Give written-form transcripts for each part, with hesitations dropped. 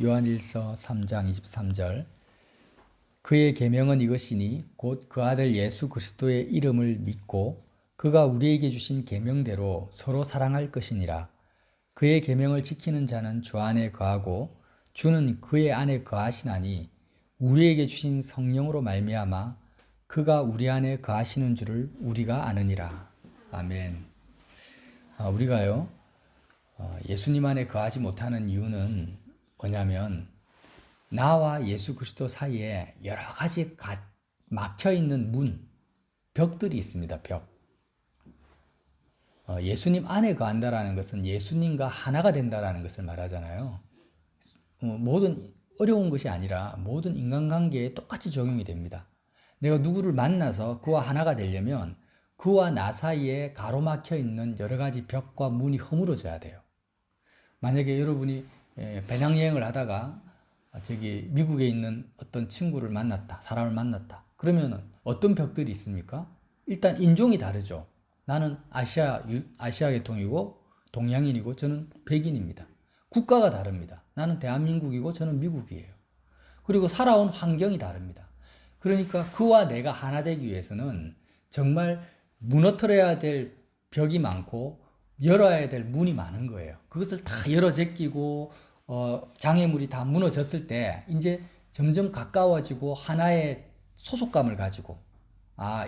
요한일서 3장 23절 그의 계명은 이것이니 곧 그 아들 예수 그리스도의 이름을 믿고 그가 우리에게 주신 계명대로 서로 사랑할 것이니라. 그의 계명을 지키는 자는 주 안에 거하고 주는 그의 안에 거하시나니 우리에게 주신 성령으로 말미암아 그가 우리 안에 거하시는 줄을 우리가 아느니라. 아멘. 우리가요 예수님 안에 거하지 못하는 이유는 뭐냐면 나와 예수 그리스도 사이에 여러 가지 막혀 있는 벽들이 있습니다. 벽. 예수님 안에 거한다라는 것은 예수님과 하나가 된다라는 것을 말하잖아요. 모든 어려운 것이 아니라 모든 인간관계에 똑같이 적용이 됩니다. 내가 누구를 만나서 그와 하나가 되려면 그와 나 사이에 가로막혀 있는 여러 가지 벽과 문이 허물어져야 돼요. 만약에 여러분이 배낭여행을 하다가 저기 미국에 있는 어떤 친구를 만났다, 사람을 만났다. 그러면은 어떤 벽들이 있습니까? 일단 인종이 다르죠. 나는 아시아 계통이고 동양인이고 저는 백인입니다. 국가가 다릅니다. 나는 대한민국이고 저는 미국이에요. 그리고 살아온 환경이 다릅니다. 그러니까 그와 내가 하나 되기 위해서는 정말 무너뜨려야 될 벽이 많고 열어야 될 문이 많은 거예요. 그것을 다 열어 제끼고 장애물이 다 무너졌을 때 이제 점점 가까워지고 하나의 소속감을 가지고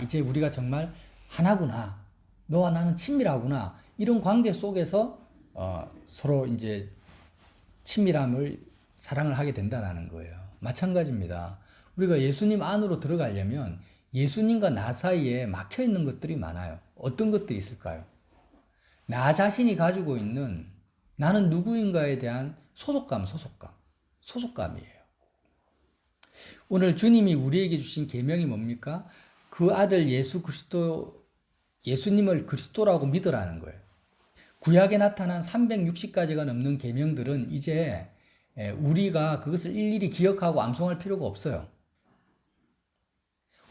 이제 우리가 정말 하나구나. 너와 나는 친밀하구나. 이런 관계 속에서 서로 이제 친밀함을 사랑을 하게 된다는 거예요. 마찬가지입니다. 우리가 예수님 안으로 들어가려면 예수님과 나 사이에 막혀 있는 것들이 많아요. 어떤 것들이 있을까요? 나 자신이 가지고 있는 나는 누구인가에 대한 소속감이에요. 오늘 주님이 우리에게 주신 계명이 뭡니까? 그 아들 예수님을 그리스도라고 믿으라는 거예요. 구약에 나타난 360가지가 넘는 계명들은 이제 우리가 그것을 일일이 기억하고 암송할 필요가 없어요.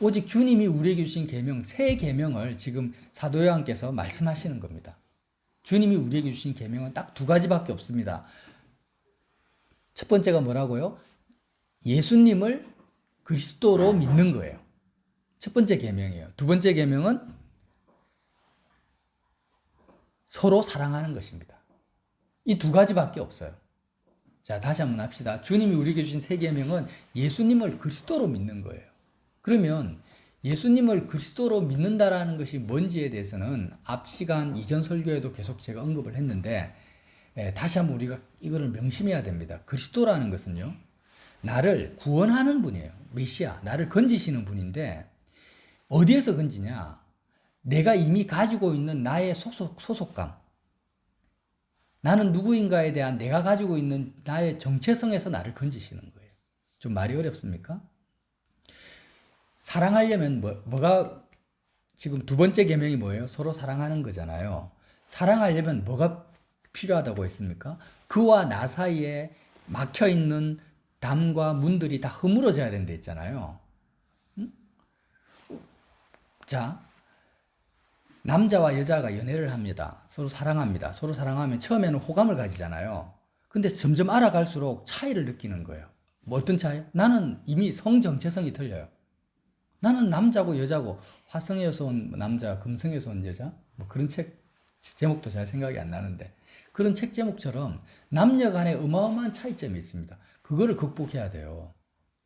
오직 주님이 우리에게 주신 계명, 새 계명을 지금 사도 요한께서 말씀하시는 겁니다. 주님이 우리에게 주신 계명은 딱 두 가지밖에 없습니다. 첫 번째가 뭐라고요? 예수님을 그리스도로 믿는 거예요. 첫 번째 계명이에요. 두 번째 계명은 서로 사랑하는 것입니다. 이 두 가지밖에 없어요. 자, 다시 한번 합시다. 주님이 우리에게 주신 새 계명은 예수님을 그리스도로 믿는 거예요. 그러면 예수님을 그리스도로 믿는다라는 것이 뭔지에 대해서는 앞 시간 이전 설교에도 계속 제가 언급을 했는데 다시 한번 우리가 이거를 명심해야 됩니다. 그리스도라는 것은요, 나를 구원하는 분이에요. 메시아, 나를 건지시는 분인데 어디에서 건지냐? 내가 이미 가지고 있는 나의 소속감, 나는 누구인가에 대한 내가 가지고 있는 나의 정체성에서 나를 건지시는 거예요. 좀 말이 어렵습니까? 사랑하려면 뭐가 지금 두 번째 계명이 뭐예요? 서로 사랑하는 거잖아요. 사랑하려면 뭐가 필요하다고 했습니까? 그와 나 사이에 막혀 있는 담과 문들이 다 허물어져야 된다 했잖아요. 자, 남자와 여자가 연애를 합니다. 서로 사랑합니다. 서로 사랑하면 처음에는 호감을 가지잖아요. 근데 점점 알아갈수록 차이를 느끼는 거예요. 뭐 어떤 차이? 나는 이미 성 정체성이 틀려요. 나는 남자고 여자고 화성에서 온 남자, 금성에서 온 여자 뭐 그런 책 제목도 잘 생각이 안 나는데 그런 책 제목처럼 남녀 간에 어마어마한 차이점이 있습니다. 그거를 극복해야 돼요.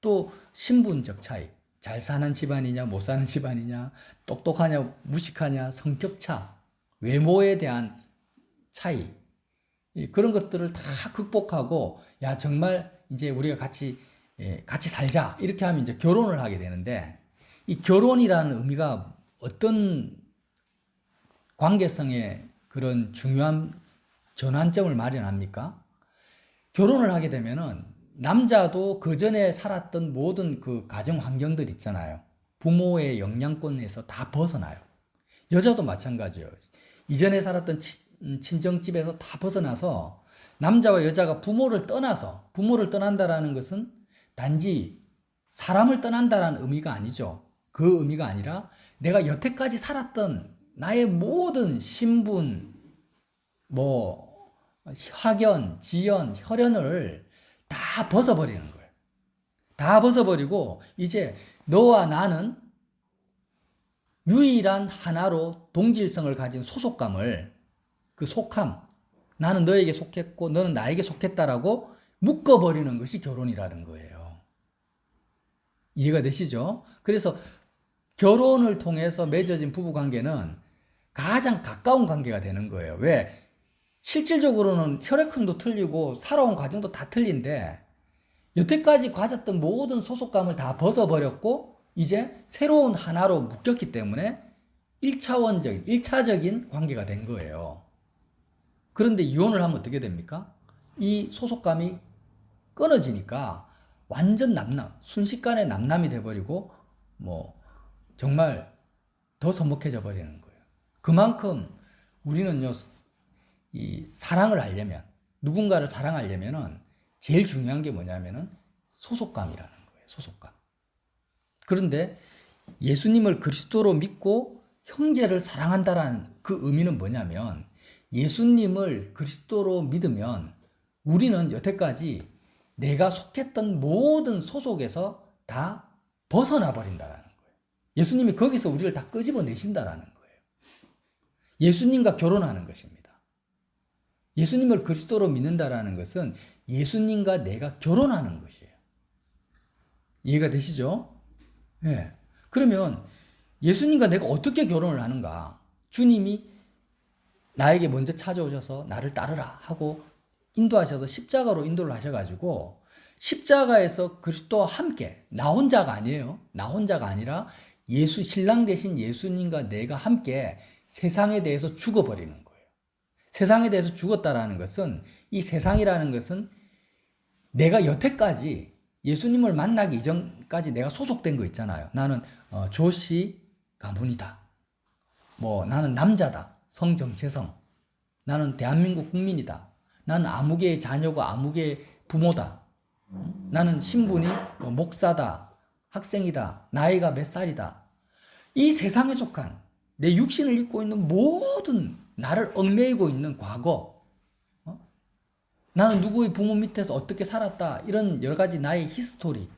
또 신분적 차이, 잘 사는 집안이냐 못 사는 집안이냐, 똑똑하냐 무식하냐, 성격차, 외모에 대한 차이, 그런 것들을 다 극복하고 야 정말 이제 우리가 같이 살자 이렇게 하면 이제 결혼을 하게 되는데 이 결혼이라는 의미가 어떤 관계성의 그런 중요한 전환점을 마련합니까? 결혼을 하게 되면은 남자도 그 전에 살았던 모든 그 가정 환경들 있잖아요. 부모의 영향권에서 다 벗어나요. 여자도 마찬가지예요. 이전에 살았던 친정집에서 다 벗어나서 남자와 여자가 부모를 떠난다라는 것은 단지 사람을 떠난다라는 의미가 아니죠. 그 의미가 아니라 내가 여태까지 살았던 나의 모든 신분, 학연, 지연, 혈연을 다 다 벗어버리는 거예요. 다 벗어버리고 이제 너와 나는 유일한 하나로 동질성을 가진 소속감을, 그 속함, 나는 너에게 속했고 너는 나에게 속했다라고 묶어버리는 것이 결혼이라는 거예요. 이해가 되시죠? 그래서 결혼을 통해서 맺어진 부부관계는 가장 가까운 관계가 되는 거예요. 왜? 실질적으로는 혈액형도 틀리고 살아온 과정도 다 틀린데 여태까지 가졌던 모든 소속감을 다 벗어버렸고 이제 새로운 하나로 묶였기 때문에 1차적인 관계가 된 거예요. 그런데 이혼을 하면 어떻게 됩니까? 이 소속감이 끊어지니까 완전 순식간에 남남이 돼버리고 정말 더 서먹해져 버리는 거예요. 그만큼 우리는요, 이 사랑을 하려면, 누군가를 사랑하려면은 제일 중요한 게 뭐냐면은 소속감이라는 거예요. 소속감. 그런데 예수님을 그리스도로 믿고 형제를 사랑한다라는 그 의미는 뭐냐면 예수님을 그리스도로 믿으면 우리는 여태까지 내가 속했던 모든 소속에서 다 벗어나 버린다라는 거예요. 예수님이 거기서 우리를 다 끄집어내신다라는 거예요. 예수님과 결혼하는 것입니다. 예수님을 그리스도로 믿는다라는 것은 예수님과 내가 결혼하는 것이에요. 이해가 되시죠? 네. 그러면 예수님과 내가 어떻게 결혼을 하는가? 주님이 나에게 먼저 찾아오셔서 나를 따르라 하고 인도하셔서 십자가로 인도를 하셔가지고 십자가에서 그리스도와 함께, 나 혼자가 아니에요. 나 혼자가 아니라 신랑 되신 예수님과 내가 함께 세상에 대해서 죽어버리는 거예요. 세상에 대해서 죽었다라는 것은, 이 세상이라는 것은 내가 여태까지 예수님을 만나기 이전까지 내가 소속된 거 있잖아요. 나는 조씨 가문이다. 나는 남자다. 성정체성. 나는 대한민국 국민이다. 나는 아무개의 자녀고 아무개의 부모다. 나는 신분이 목사다. 학생이다. 나이가 몇 살이다. 이 세상에 속한 내 육신을 입고 있는 모든 나를 얽매이고 있는 과거, 나는 누구의 부모 밑에서 어떻게 살았다, 이런 여러 가지 나의 히스토리,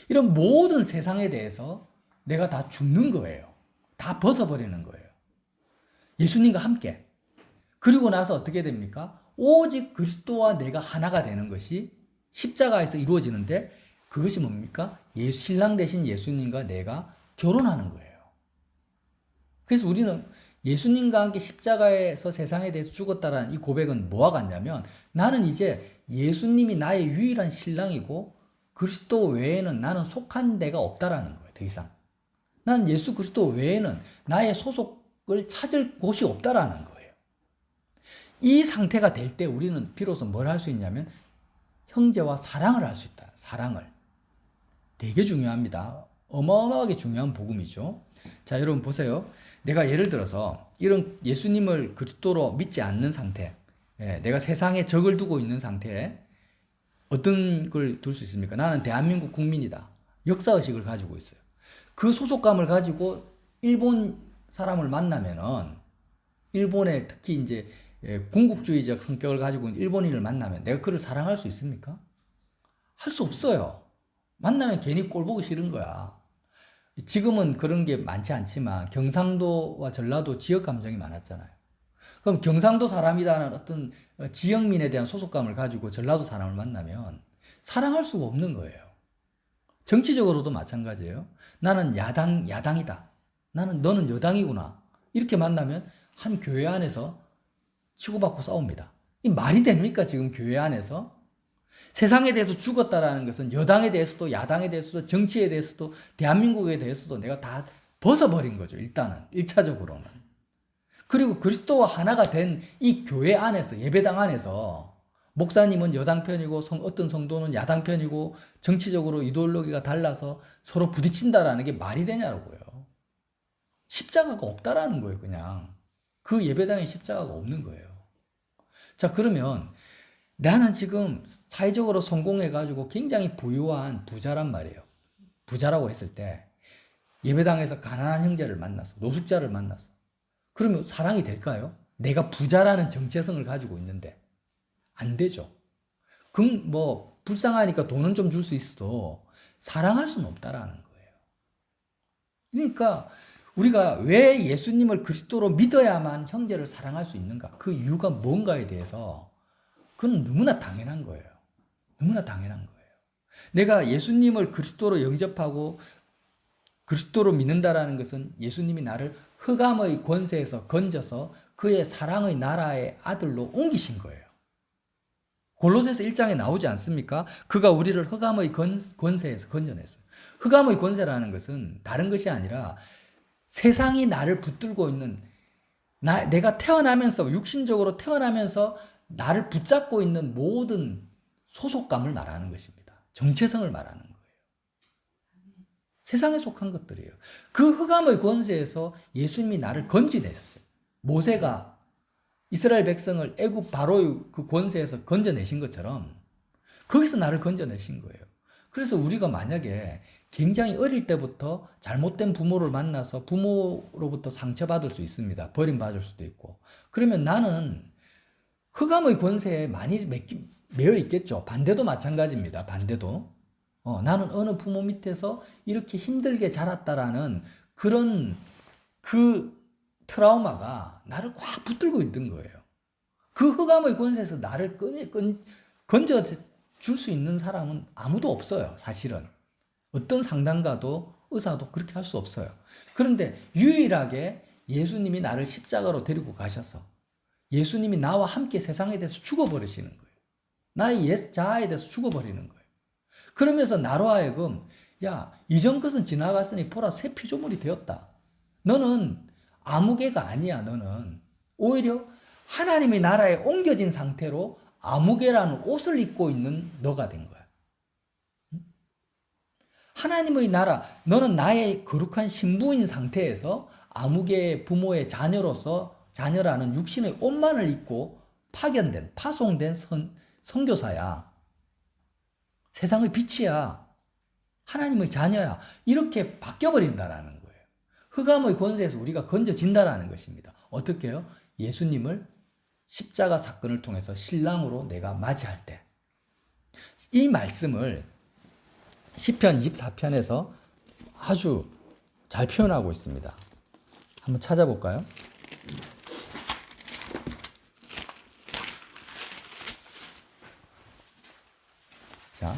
이런 모든 세상에 대해서 내가 다 죽는 거예요. 다 벗어버리는 거예요. 예수님과 함께. 그리고 나서 어떻게 됩니까? 오직 그리스도와 내가 하나가 되는 것이 십자가에서 이루어지는데, 그것이 뭡니까? 신랑 되신 예수님과 내가 결혼하는 거예요. 그래서 우리는 예수님과 함께 십자가에서 세상에 대해서 죽었다라는 이 고백은 뭐와 같냐면, 나는 이제 예수님이 나의 유일한 신랑이고 그리스도 외에는 나는 속한 데가 없다라는 거예요. 더 이상 나는 예수 그리스도 외에는 나의 소속을 찾을 곳이 없다라는 거예요. 이 상태가 될 때 우리는 비로소 뭘 할 수 있냐면 형제와 사랑을 할 수 있다. 사랑을. 되게 중요합니다. 어마어마하게 중요한 복음이죠. 자, 여러분 보세요. 내가 예를 들어서 이런 예수님을 그리스도로 믿지 않는 상태, 내가 세상에 적을 두고 있는 상태에 어떤 걸 둘 수 있습니까? 나는 대한민국 국민이다. 역사의식을 가지고 있어요. 그 소속감을 가지고 일본 사람을 만나면은, 일본의 특히 이제 군국주의적 성격을 가지고 있는 일본인을 만나면 내가 그를 사랑할 수 있습니까? 할 수 없어요. 만나면 괜히 꼴 보기 싫은 거야. 지금은 그런 게 많지 않지만 경상도와 전라도 지역 감정이 많았잖아요. 그럼 경상도 사람이라는 어떤 지역민에 대한 소속감을 가지고 전라도 사람을 만나면 사랑할 수가 없는 거예요. 정치적으로도 마찬가지예요. 나는 야당이다. 너는 여당이구나. 이렇게 만나면 한 교회 안에서 치고받고 싸웁니다. 이 말이 됩니까? 지금 교회 안에서? 세상에 대해서 죽었다라는 것은 여당에 대해서도 야당에 대해서도 정치에 대해서도 대한민국에 대해서도 내가 다 벗어버린 거죠. 일단은 1차적으로는. 그리고 그리스도와 하나가 된 이 교회 안에서, 예배당 안에서 목사님은 여당 편이고 어떤 성도는 야당 편이고 정치적으로 이데올로기가 달라서 서로 부딪힌다라는 게 말이 되냐고요. 십자가가 없다라는 거예요. 그냥 그 예배당에 십자가가 없는 거예요. 자, 그러면 나는 지금 사회적으로 성공해가지고 굉장히 부유한 부자란 말이에요. 부자라고 했을 때 예배당에서 가난한 형제를 만났어. 노숙자를 만났어. 그러면 사랑이 될까요? 내가 부자라는 정체성을 가지고 있는데 안 되죠. 그럼 불쌍하니까 돈은 좀 줄 수 있어도 사랑할 수는 없다라는 거예요. 그러니까 우리가 왜 예수님을 그리스도로 믿어야만 형제를 사랑할 수 있는가? 그 이유가 뭔가에 대해서 그건 너무나 당연한 거예요. 너무나 당연한 거예요. 내가 예수님을 그리스도로 영접하고 그리스도로 믿는다라는 것은 예수님이 나를 흑암의 권세에서 건져서 그의 사랑의 나라의 아들로 옮기신 거예요. 골로새서 1장에 나오지 않습니까? 그가 우리를 흑암의 권세에서 건져냈어요. 흑암의 권세라는 것은 다른 것이 아니라 세상이 나를 붙들고 있는 내가 태어나면서 육신적으로 태어나면서 나를 붙잡고 있는 모든 소속감을 말하는 것입니다. 정체성을 말하는 거예요. 세상에 속한 것들이에요. 그 흑암의 권세에서 예수님이 나를 건지냈어요. 모세가 이스라엘 백성을 애굽 바로의 그 권세에서 건져내신 것처럼 거기서 나를 건져내신 거예요. 그래서 우리가 만약에 굉장히 어릴 때부터 잘못된 부모를 만나서 부모로부터 상처받을 수 있습니다. 버림받을 수도 있고. 그러면 나는 흑암의 권세에 많이 매여 있겠죠. 반대도 마찬가지입니다. 반대도. 나는 어느 부모 밑에서 이렇게 힘들게 자랐다라는 그런 그 트라우마가 나를 꽉 붙들고 있는 거예요. 그 흑암의 권세에서 나를 건져 줄 수 있는 사람은 아무도 없어요. 사실은. 어떤 상담가도 의사도 그렇게 할 수 없어요. 그런데 유일하게 예수님이 나를 십자가로 데리고 가셔서 예수님이 나와 함께 세상에 대해서 죽어버리시는 거예요. 나의 옛 자아에 대해서 죽어버리는 거예요. 그러면서 나로 하여금 야, 이전 것은 지나갔으니 보라 새 피조물이 되었다. 너는 아무개가 아니야. 너는 오히려 하나님의 나라에 옮겨진 상태로 아무개라는 옷을 입고 있는 너가 된 거야. 하나님의 나라, 너는 나의 거룩한 신부인 상태에서 아무개의 부모의 자녀라는 육신의 옷만을 입고 파송된 선교사야. 세상의 빛이야. 하나님의 자녀야. 이렇게 바뀌어버린다라는 거예요. 흑암의 권세에서 우리가 건져진다라는 것입니다. 어떻게 해요? 예수님을 십자가 사건을 통해서 신랑으로 내가 맞이할 때. 이 말씀을 시편 24편에서 아주 잘 표현하고 있습니다. 한번 찾아볼까요? 자,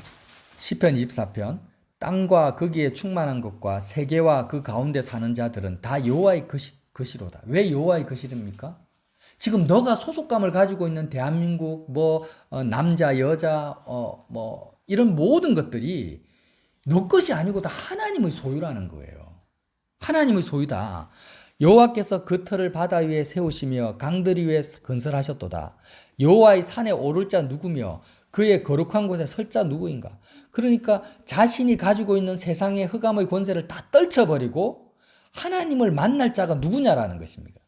시편 24편. 땅과 거기에 충만한 것과 세계와 그 가운데 사는 자들은 다 여호와의 것이로다. 왜 여호와의 것이랍니까? 지금 너가 소속감을 가지고 있는 대한민국, 남자, 여자, 이런 모든 것들이 너 것이 아니고 다 하나님의 소유라는 거예요. 하나님의 소유다. 여호와께서 그 터를 바다 위에 세우시며 강들 위에 건설하셨도다. 여호와의 산에 오를 자 누구며 그의 거룩한 곳에 설 자 누구인가? 그러니까 자신이 가지고 있는 세상의 흑암의 권세를 다 떨쳐버리고 하나님을 만날 자가 누구냐라는 것입니다.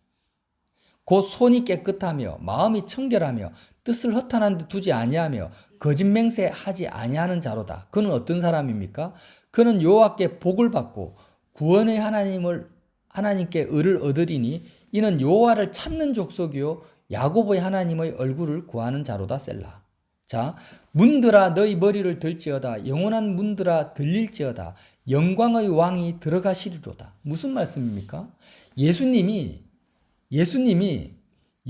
곧 손이 깨끗하며 마음이 청결하며 뜻을 허탄한 데 두지 아니하며 거짓 맹세하지 아니하는 자로다. 그는 어떤 사람입니까? 그는 여호와께 복을 받고 구원의 하나님께 의를 얻으리니 이는 여호와를 찾는 족속이요 야곱의 하나님의 얼굴을 구하는 자로다. 셀라. 자, 문들아 너희 머리를 들지어다. 영원한 문들아 들릴지어다. 영광의 왕이 들어가시리로다. 무슨 말씀입니까? 예수님이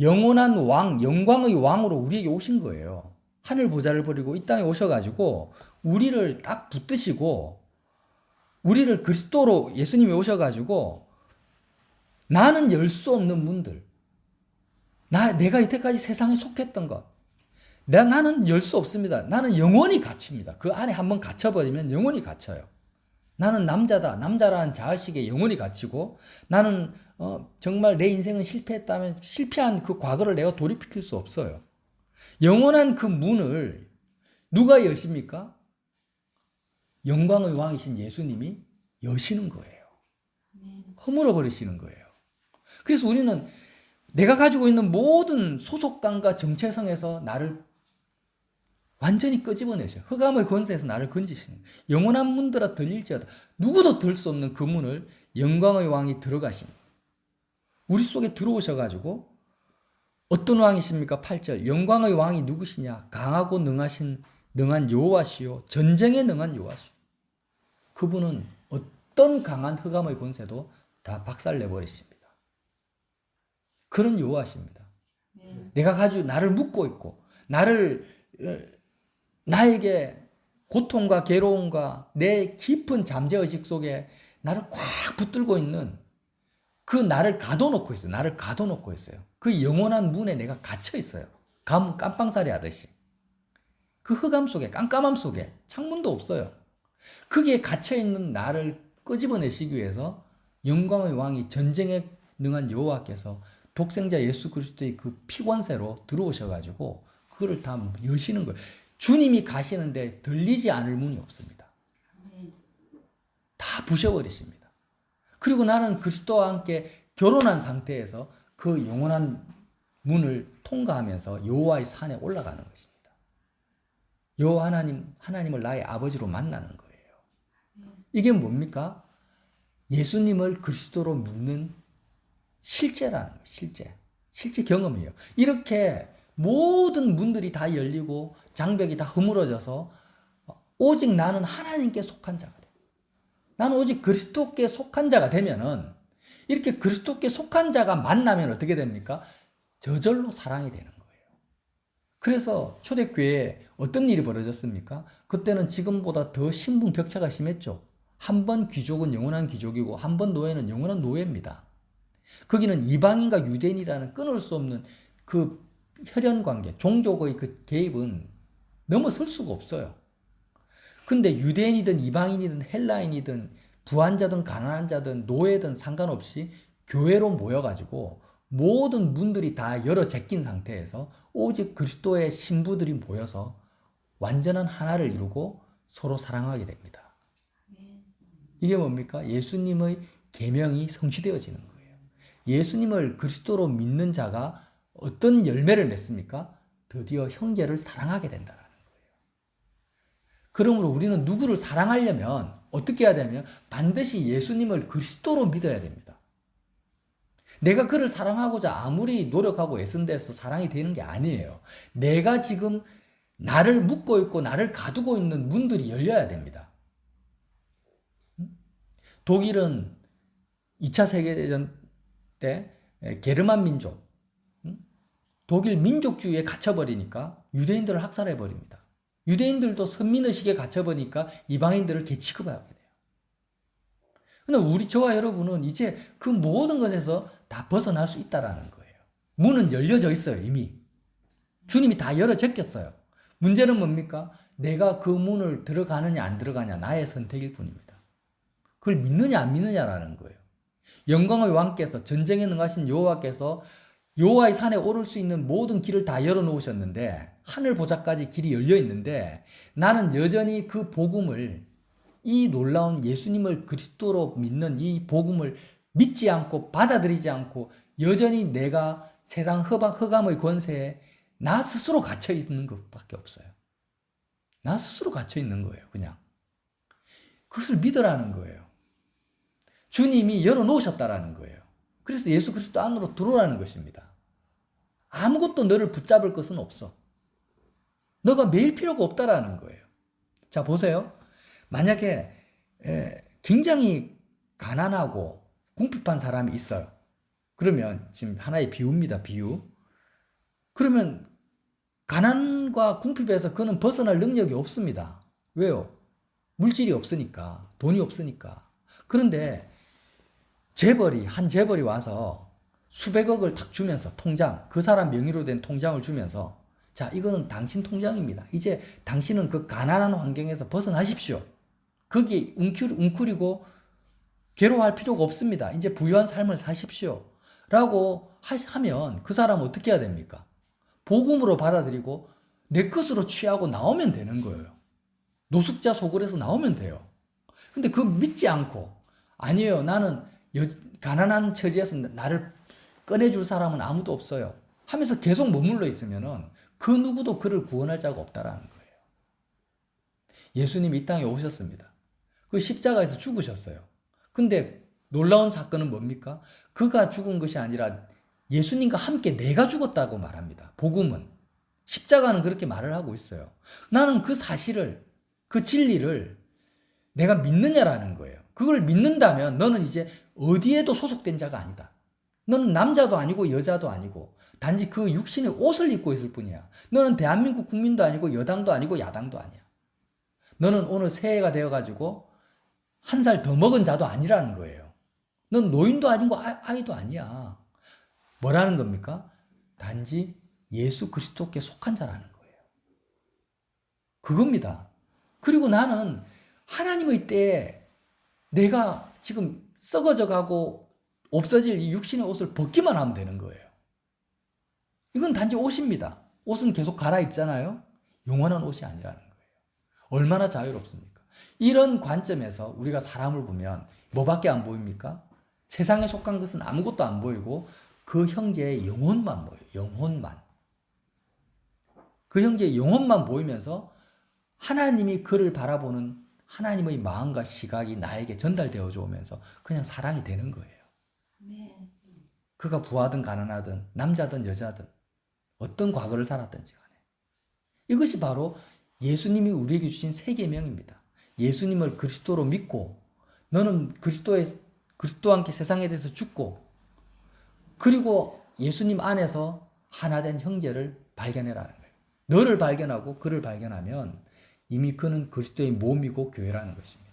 영원한 왕, 영광의 왕으로 우리에게 오신 거예요. 하늘 보좌를 버리고 이 땅에 오셔가지고 우리를 딱 붙드시고 우리를 그리스도로 예수님이 오셔가지고 나는 열 수 없는 문들, 내가 이때까지 세상에 속했던 것, 나는 열 수 없습니다. 나는 영원히 갇힙니다. 그 안에 한번 갇혀버리면 영원히 갇혀요. 나는 남자다. 남자라는 자의식에 영원히 갇히고 나는 정말 내 인생은 실패했다면 실패한 그 과거를 내가 돌이킬 수 없어요. 영원한 그 문을 누가 여십니까? 영광의 왕이신 예수님이 여시는 거예요. 허물어 버리시는 거예요. 그래서 우리는 내가 가지고 있는 모든 소속감과 정체성에서 나를 완전히 끄집어내셔. 흑암의 권세에서 나를 건지시는 거예요. 영원한 문들아 들릴지어다. 누구도 들 수 없는 그 문을 영광의 왕이 들어가신 우리 속에 들어오셔가지고 어떤 왕이십니까? 8절 영광의 왕이 누구시냐? 강하고 능하신 능한 여호와시요 전쟁에 능한 여호와시요. 그분은 어떤 강한 흑암의 권세도 다 박살내 버리십니다. 그런 여호와십니다. 내가 가지고 나를 묶고 있고 나에게 고통과 괴로움과 내 깊은 잠재의식 속에 나를 꽉 붙들고 있는 그 나를 가둬놓고 있어요. 나를 가둬놓고 있어요. 그 영원한 문에 내가 갇혀 있어요. 깜빵살이 하듯이. 그 흑암 속에, 깜깜함 속에 창문도 없어요. 거기에 갇혀있는 나를 끄집어내시기 위해서 영광의 왕이 전쟁에 능한 여호와께서 독생자 예수 그리스도의 그 피권세로 들어오셔가지고 그거를 다 여시는 거예요. 주님이 가시는데 들리지 않을 문이 없습니다. 다 부셔버리십니다. 그리고 나는 그리스도와 함께 결혼한 상태에서 그 영원한 문을 통과하면서 여호와의 산에 올라가는 것입니다. 여호와 하나님을 나의 아버지로 만나는 거예요. 이게 뭡니까? 예수님을 그리스도로 믿는 실제라는 거예요. 실제 경험이에요. 이렇게 모든 문들이 다 열리고 장벽이 다 허물어져서 오직 나는 하나님께 속한 자가 돼. 나는 오직 그리스도께 속한 자가 되면은 이렇게 그리스도께 속한 자가 만나면 어떻게 됩니까? 저절로 사랑이 되는 거예요. 그래서 초대교회에 어떤 일이 벌어졌습니까? 그때는 지금보다 더 신분 격차가 심했죠. 한 번 귀족은 영원한 귀족이고 한 번 노예는 영원한 노예입니다. 거기는 이방인과 유대인이라는 끊을 수 없는 그 혈연 관계, 종족의 그 개입은 넘어설 수가 없어요. 근데 유대인이든 이방인이든 헬라인이든 부한자든 가난한 자든 노예든 상관없이 교회로 모여가지고 모든 문들이 다 열어 제낀 상태에서 오직 그리스도의 신부들이 모여서 완전한 하나를 이루고 서로 사랑하게 됩니다. 이게 뭡니까? 예수님의 계명이 성취되어지는 거예요. 예수님을 그리스도로 믿는 자가 어떤 열매를 맺습니까? 드디어 형제를 사랑하게 된다는 거예요. 그러므로 우리는 누구를 사랑하려면 어떻게 해야 되냐면 반드시 예수님을 그리스도로 믿어야 됩니다. 내가 그를 사랑하고자 아무리 노력하고 애쓴데서 사랑이 되는 게 아니에요. 내가 지금 나를 묶고 있고 나를 가두고 있는 문들이 열려야 됩니다. 독일은 2차 세계대전 때 게르만 민족, 독일 민족주의에 갇혀버리니까 유대인들을 학살해버립니다. 유대인들도 선민의식에 갇혀버리니까 이방인들을 개취급하게 돼요. 근데 저와 여러분은 이제 그 모든 것에서 다 벗어날 수 있다라는 거예요. 문은 열려져 있어요, 이미. 주님이 다 열어 제꼈어요. 문제는 뭡니까? 내가 그 문을 들어가느냐 안 들어가냐 나의 선택일 뿐입니다. 그걸 믿느냐 안 믿느냐라는 거예요. 영광의 왕께서 전쟁에 능하신 여호와께서 여호와의 산에 오를 수 있는 모든 길을 다 열어놓으셨는데 하늘 보좌까지 길이 열려 있는데 나는 여전히 그 복음을 이 놀라운 예수님을 그리스도로 믿는 이 복음을 믿지 않고 받아들이지 않고 여전히 내가 세상 흑암의 권세에 나 스스로 갇혀 있는 것밖에 없어요. 나 스스로 갇혀 있는 거예요, 그냥. 그것을 믿으라는 거예요. 주님이 열어놓으셨다라는 거예요. 그래서 예수 그리스도 안으로 들어오라는 것입니다. 아무것도 너를 붙잡을 것은 없어. 너가 매일 필요가 없다라는 거예요. 자, 보세요. 만약에 굉장히 가난하고 궁핍한 사람이 있어요. 그러면 지금 하나의 비유입니다. 비유. 그러면 가난과 궁핍에서 그는 벗어날 능력이 없습니다. 왜요? 물질이 없으니까, 돈이 없으니까. 그런데 한 재벌이 와서 수백억을 탁 주면서 통장, 그 사람 명의로 된 통장을 주면서 자, 이거는 당신 통장입니다. 이제 당신은 그 가난한 환경에서 벗어나십시오. 거기 웅크리고 괴로워할 필요가 없습니다. 이제 부유한 삶을 사십시오. 라고 하면 그 사람은 어떻게 해야 됩니까? 복음으로 받아들이고 내 것으로 취하고 나오면 되는 거예요. 노숙자 소굴에서 나오면 돼요. 근데 그거 믿지 않고 아니에요. 나는 가난한 처지에서 나를 꺼내줄 사람은 아무도 없어요. 하면서 계속 머물러 있으면은 그 누구도 그를 구원할 자가 없다라는 거예요. 예수님이 이 땅에 오셨습니다. 그 십자가에서 죽으셨어요. 근데 놀라운 사건은 뭡니까? 그가 죽은 것이 아니라 예수님과 함께 내가 죽었다고 말합니다. 복음은. 십자가는 그렇게 말을 하고 있어요. 나는 그 사실을, 그 진리를 내가 믿느냐라는 거예요. 그걸 믿는다면 너는 이제 어디에도 소속된 자가 아니다. 너는 남자도 아니고 여자도 아니고 단지 그 육신의 옷을 입고 있을 뿐이야. 너는 대한민국 국민도 아니고 여당도 아니고 야당도 아니야. 너는 오늘 새해가 되어가지고 한 살 더 먹은 자도 아니라는 거예요. 넌 노인도 아니고 아이도 아니야. 뭐라는 겁니까? 단지 예수 그리스도께 속한 자라는 거예요. 그겁니다. 그리고 나는 하나님의 때에 내가 지금 썩어져 가고 없어질 이 육신의 옷을 벗기만 하면 되는 거예요. 이건 단지 옷입니다. 옷은 계속 갈아입잖아요. 영원한 옷이 아니라는 거예요. 얼마나 자유롭습니까? 이런 관점에서 우리가 사람을 보면 뭐밖에 안 보입니까? 세상에 속한 것은 아무것도 안 보이고 그 형제의 영혼만 보여요. 영혼만. 그 형제의 영혼만 보이면서 하나님이 그를 바라보는 하나님의 마음과 시각이 나에게 전달되어져 오면서 그냥 사랑이 되는 거예요. 그가 부하든 가난하든 남자든 여자든 어떤 과거를 살았든지 간에. 이것이 바로 예수님이 우리에게 주신 세 계명입니다. 예수님을 그리스도로 믿고 너는 그리스도와 함께 세상에 대해서 죽고 그리고 예수님 안에서 하나 된 형제를 발견해라는 거예요. 너를 발견하고 그를 발견하면 이미 그는 그리스도의 몸이고 교회라는 것입니다.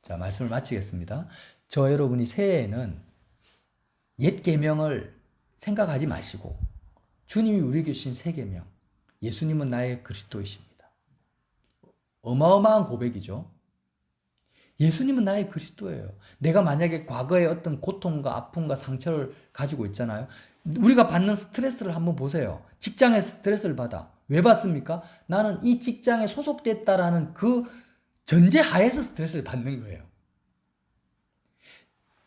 자, 말씀을 마치겠습니다. 저 여러분이 새해에는 옛 계명을 생각하지 마시고 주님이 우리에게 주신 새 계명, 예수님은 나의 그리스도이십니다. 어마어마한 고백이죠. 예수님은 나의 그리스도예요. 내가 만약에 과거에 어떤 고통과 아픔과 상처를 가지고 있잖아요. 우리가 받는 스트레스를 한번 보세요. 직장에서 스트레스를 받아. 왜 받습니까? 나는 이 직장에 소속됐다라는 그 전제 하에서 스트레스를 받는 거예요.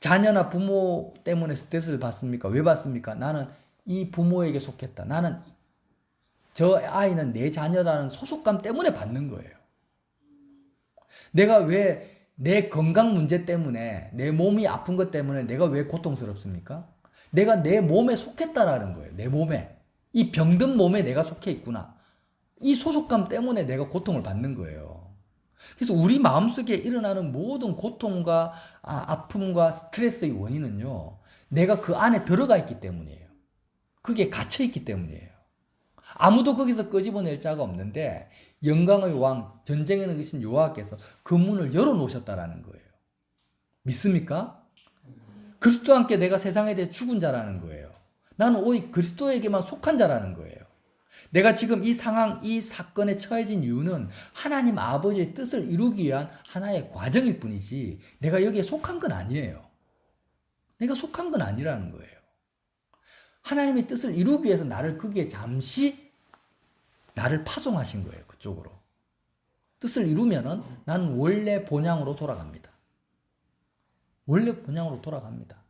자녀나 부모 때문에 스트레스를 받습니까? 왜 받습니까? 나는 이 부모에게 속했다. 나는 저 아이는 내 자녀라는 소속감 때문에 받는 거예요. 내가 왜 내 건강 문제 때문에 내 몸이 아픈 것 때문에 내가 왜 고통스럽습니까? 내가 내 몸에 속했다라는 거예요. 내 몸에. 이 병든 몸에 내가 속해 있구나. 이 소속감 때문에 내가 고통을 받는 거예요. 그래서 우리 마음속에 일어나는 모든 고통과 아픔과 스트레스의 원인은요. 내가 그 안에 들어가 있기 때문이에요. 그게 갇혀 있기 때문이에요. 아무도 거기서 끄집어낼 자가 없는데 영광의 왕, 전쟁에는 계신 여호와께서 그 문을 열어놓으셨다라는 거예요. 믿습니까? 그리스도와 함께 내가 세상에 대해 죽은 자라는 거예요. 나는 오직 그리스도에게만 속한 자라는 거예요. 내가 지금 이 상황, 이 사건에 처해진 이유는 하나님 아버지의 뜻을 이루기 위한 하나의 과정일 뿐이지 내가 여기에 속한 건 아니에요. 내가 속한 건 아니라는 거예요. 하나님의 뜻을 이루기 위해서 나를 거기에 잠시 나를 파송하신 거예요. 그쪽으로. 뜻을 이루면은 나는 원래 본향으로 돌아갑니다. 원래 본향으로 돌아갑니다.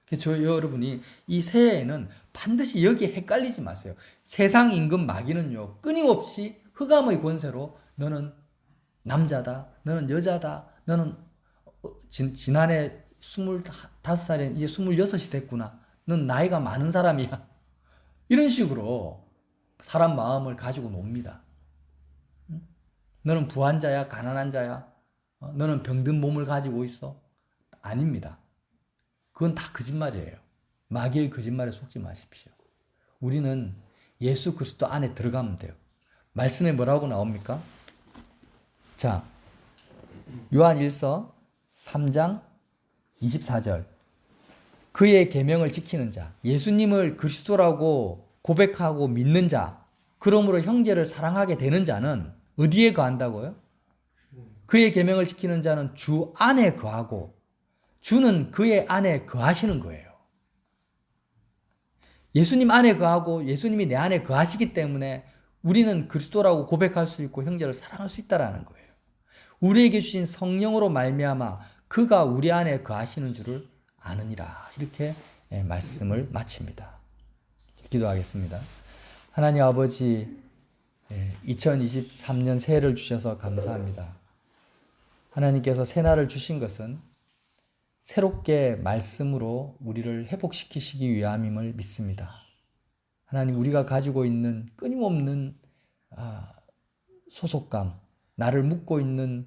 그래서 저 여러분이 이 새해에는 반드시 여기에 헷갈리지 마세요. 세상 임금 마귀는요. 끊임없이 흑암의 권세로 너는 남자다. 너는 여자다. 너는 지난해 25살에 이제 26이 됐구나. 넌 나이가 많은 사람이야. 이런 식으로 사람 마음을 가지고 놉니다. 너는 부한 자야, 가난한 자야. 너는 병든 몸을 가지고 있어. 아닙니다. 그건 다 거짓말이에요. 마귀의 거짓말에 속지 마십시오. 우리는 예수 그리스도 안에 들어가면 돼요. 말씀에 뭐라고 나옵니까? 자, 요한 1서 3장 24절. 그의 계명을 지키는 자, 예수님을 그리스도라고 고백하고 믿는 자, 그러므로 형제를 사랑하게 되는 자는 어디에 거한다고요? 그의 계명을 지키는 자는 주 안에 거하고 주는 그의 안에 거하시는 거예요. 예수님 안에 거하고 예수님이 내 안에 거하시기 때문에 우리는 그리스도라고 고백할 수 있고 형제를 사랑할 수 있다라는 거예요. 우리에게 주신 성령으로 말미암아 그가 우리 안에 거하시는 줄을 아느니라. 이렇게 말씀을 마칩니다. 기도하겠습니다. 하나님 아버지, 2023년 새해를 주셔서 감사합니다. 하나님께서 새날을 주신 것은 새롭게 말씀으로 우리를 회복시키시기 위함임을 믿습니다. 하나님, 우리가 가지고 있는 끊임없는 소속감, 나를 묶고 있는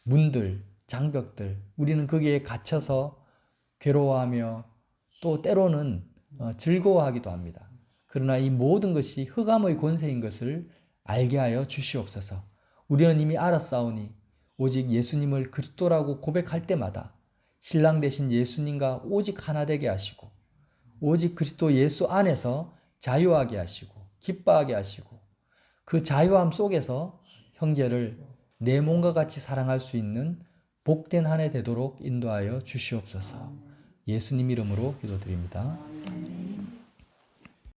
문들, 장벽들, 우리는 거기에 갇혀서 괴로워하며 또 때로는 즐거워하기도 합니다. 그러나 이 모든 것이 흑암의 권세인 것을 알게 하여 주시옵소서. 우리는 이미 알았사오니 오직 예수님을 그리스도라고 고백할 때마다 신랑 되신 예수님과 오직 하나 되게 하시고 오직 그리스도 예수 안에서 자유하게 하시고 기뻐하게 하시고 그 자유함 속에서 형제를 내 몸과 같이 사랑할 수 있는 복된 한 해 되도록 인도하여 주시옵소서. 예수님 이름으로 기도드립니다.